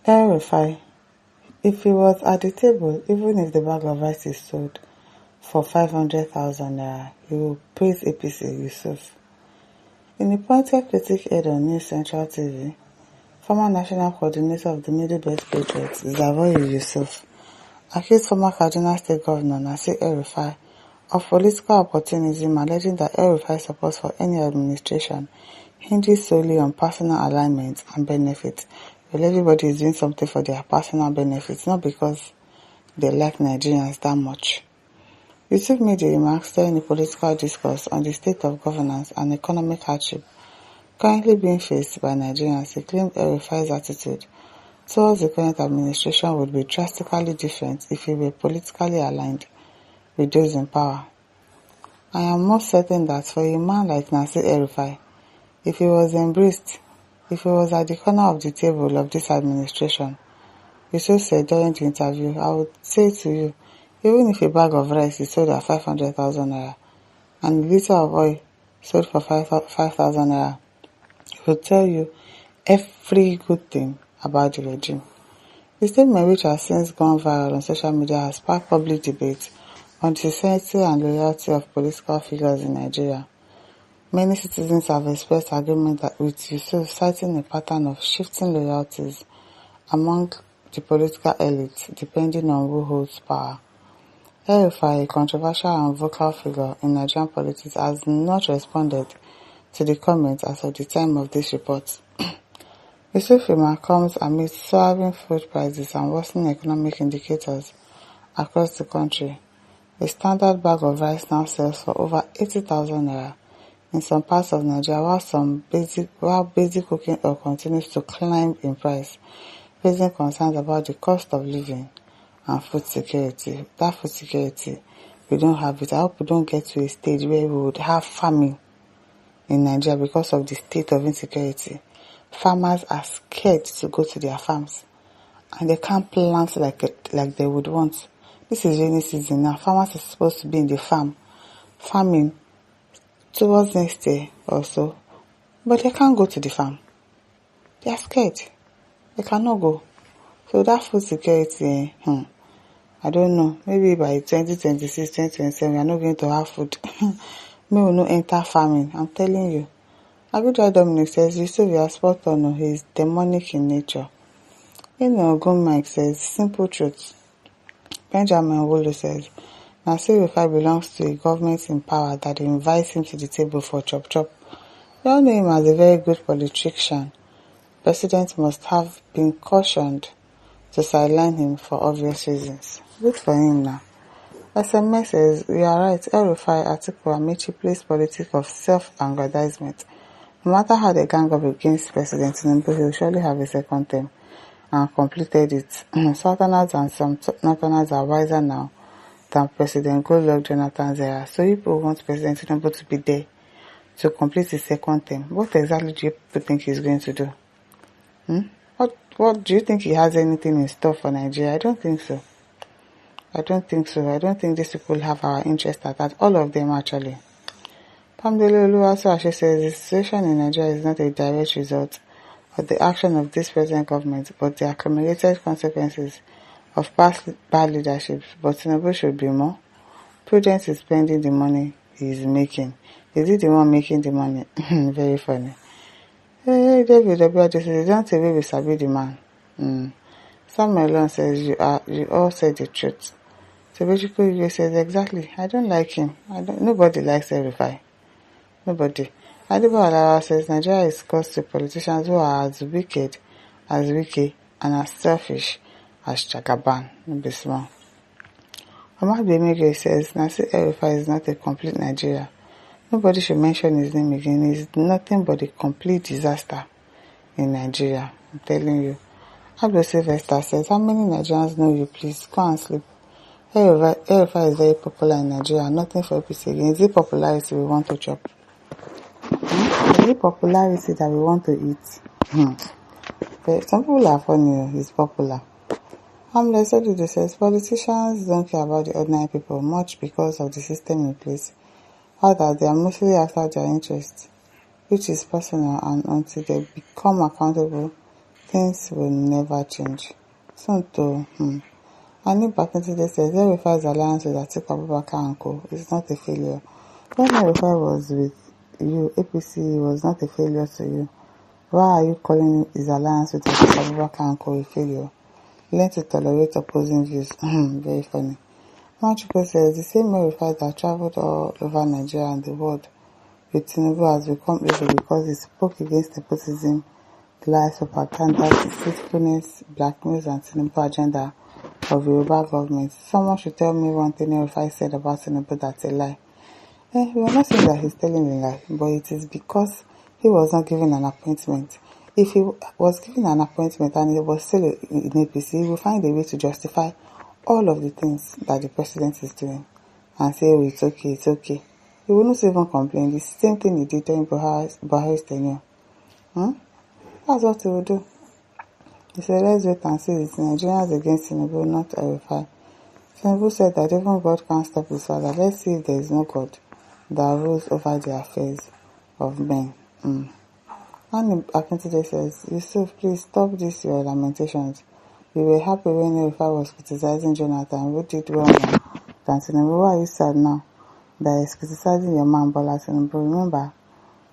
El-Rufai, if he was at the table, even if the bag of rice is sold for 500,000 naira, he will praise APC Yusuf. In a pointed critique aired on News Central TV, former national coordinator of the Middle Belt Patriots, Zavoyi Yusuf, accused former Kaduna State Governor Nasir El-Rufai of political opportunism, alleging that El-Rufai's support for any administration hinges solely on personal alignment and benefit. Well, everybody is doing something for their personal benefits, not because they like Nigerians that much. Yusuf made the remarks during a political discourse on the state of governance and economic hardship currently being faced by Nigerians. He claimed El-Rufai's attitude towards the current administration would be drastically different if he were politically aligned with those in power. I am most certain that for a man like Nasir El-Rufai, if he was embraced, if he was at the corner of the table of this administration, Yusuf said during the interview, I would say to you, even if a bag of rice is sold at 500,000 naira and a liter of oil sold for 5,000 naira, he would tell you every good thing about the regime. The statement, which has since gone viral on social media, has sparked public debate on the sincerity and loyalty of political figures in Nigeria. Many citizens have expressed agreement with Yusuf, citing a pattern of shifting loyalties among the political elite depending on who holds power. El-Rufai, a controversial and vocal figure in Nigerian politics, has not responded to the comments as of the time of this report. Yusuf's remark comes amid soaring food prices and worsening economic indicators across the country. A standard bag of rice now sells for over 80,000 naira in some parts of Nigeria, while basic cooking oil continues to climb in price, raising concerns about the cost of living and food security. That food security, we don't have it. I hope we don't get to a stage where we would have famine in Nigeria because of the state of insecurity. Farmers are scared to go to their farms and they can't plant like they would want. This is rainy season now. Farmers are supposed to be in the farming towards next year or so, but they can't go to the farm. They are scared. They cannot go. So that food security, I don't know. Maybe by 2026, 2027, we are not going to have food. We will not enter farming. I'm telling you. Abuja Dominic says, Yusuf, you are spot on. He is demonic in nature. Ogun Mike says, simple truth. Benjamin Wolo says, Nasir El-Rufai belongs to a government in power that invites him to the table for chop-chop. We all know him as a very good politician. President must have been cautioned to sideline him for obvious reasons. Good for him now. SMS says, you are right, El-Rufai, Atiku, Amechi plays politics of self-aggrandizement. No matter how they gang up against President Tinubu, he will surely have a second term and completed it. Southerners and some Northerners are wiser now than President Goodluck Jonathan's era. So people want President Tinubu to be there to complete his second term. What exactly do you people think he's going to do? What do you think he has anything in store for Nigeria? I don't think so. I don't think these people have our interest at that. All of them actually. Pamdele Oluwaseun says the situation in Nigeria is not a direct result of the action of this present government, but the accumulated consequences of past bad leadership. But Tinubu should be more prudent in spending the money he is making. Is he the one making the money? Very funny. Hey, David Obiade says, don't say we sabi the man. Samuel Long says, you all said the truth. Tobechiko Igwe says, exactly, I don't like him. Nobody likes El-Rufai. Nobody. Adibo Alawa says, Nigeria is cursed to politicians who are as wicked as Wike and as selfish as Jagaban. No be small. Ahmad Bemege says, Nasir El-Rufai is not a complete Nigeria. Nobody should mention his name again. He's nothing but a complete disaster in Nigeria. I'm telling you. Abdul Sylvester says, how many Nigerians know you? Please go and sleep. El-Rufai is very popular in Nigeria. Nothing for APC again. Is it popularity we want to chop? Is it popularity that we want to eat? But some people are funny. He's popular. Hamlet says, politicians don't care about the ordinary people much because of the system in place. Rather, they are mostly after their interests, which is personal, and until they become accountable, things will never change. Soon to, Annie Bakintide says, El-Rufai's alliance with Atiku Abubakar and Co. is not a failure. When El-Rufai was with you, APC was not a failure to you. Why are you calling his alliance with Atiku Abubakar and Co. a failure? Learn to tolerate opposing views. Very funny. Machiko says, the same El-Rufai that traveled all over Nigeria and the world with Tinubu has become evil because he spoke against nepotism, lies, propaganda, deceitfulness, blackmails, and Tinubu agenda of Yoruba government. Someone should tell me one thing El-Rufai said about Tinubu that's a lie. We are not saying that he's telling a lie, but it is because he was not given an appointment. If he was given an appointment and he was still in APC, he will find a way to justify all of the things that the president is doing and say, oh, it's okay, it's okay. He will not even complain. The same thing he did during Buhari's tenure. That's what he will do. He said, let's wait and see. It's Nigerians against Tinubu, not El-Rufai. Tinubu said that even God can't stop his father. Let's see if there is no God that rules over the affairs of men. And Akintide says, Yusuf, please stop this your lamentations. We were happy when El-Rufai was criticizing Jonathan, who did well more than Tinubu. Why are you sad now that he's criticizing your man Bola Tinubu? Remember,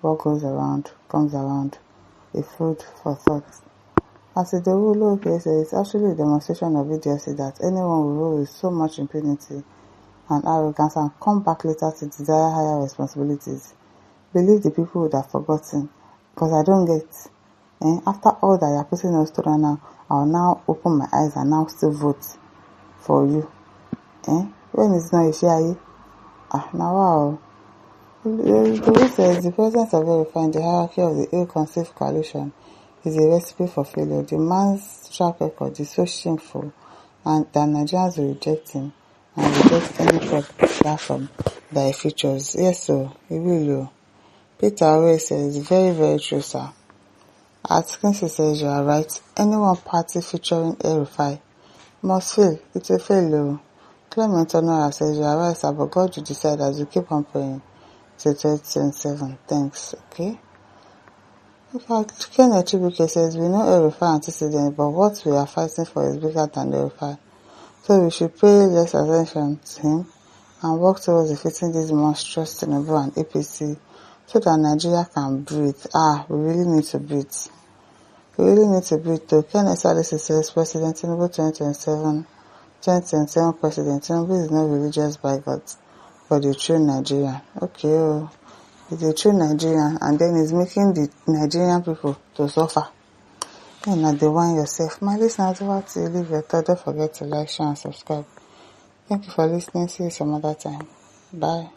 what goes around comes around. A food for thought. As the rule says, it's actually a demonstration of idiocy that anyone will rule with so much impunity and arrogance and come back later to desire higher responsibilities. Believe the people would have forgotten, because I don't get. After all that you're putting us through now, I'll now open my eyes and now still vote for you. When it's not a share, now wow. The rule says the presence of El-Rufai in the hierarchy of the ill-conceived coalition is a recipe for failure. The man's track record is so shameful and that Nigerians will reject him and reject any platform that he features. Yes, sir, he will. Peter always says, very, very true, sir. Atkinson says you are right. Any one party featuring El-Rufai must fail. It's a failure. Clement Honora says you are right, sir, but God will decide as you keep on praying till 2027. Thanks. Okay. In fact, Kenneth Chibuke says we know El-Rufai antecedents, but what we are fighting for is bigger than El-Rufai. So we should pay less attention to him and work towards defeating this monstrous Tinubu and APC so that Nigeria can breathe. We really need to breathe. We really need to breathe too. Kenneth Salisi says President Tinubu 2027 President Tinubu is not religious by God, but the true Nigerian. Okay, he's a true Nigerian, and then he's making the Nigerian people to suffer. You're not the one yourself. My listeners, over to you. Leave your thought. Don't forget to like, share, and subscribe. Thank you for listening. See you some other time. Bye.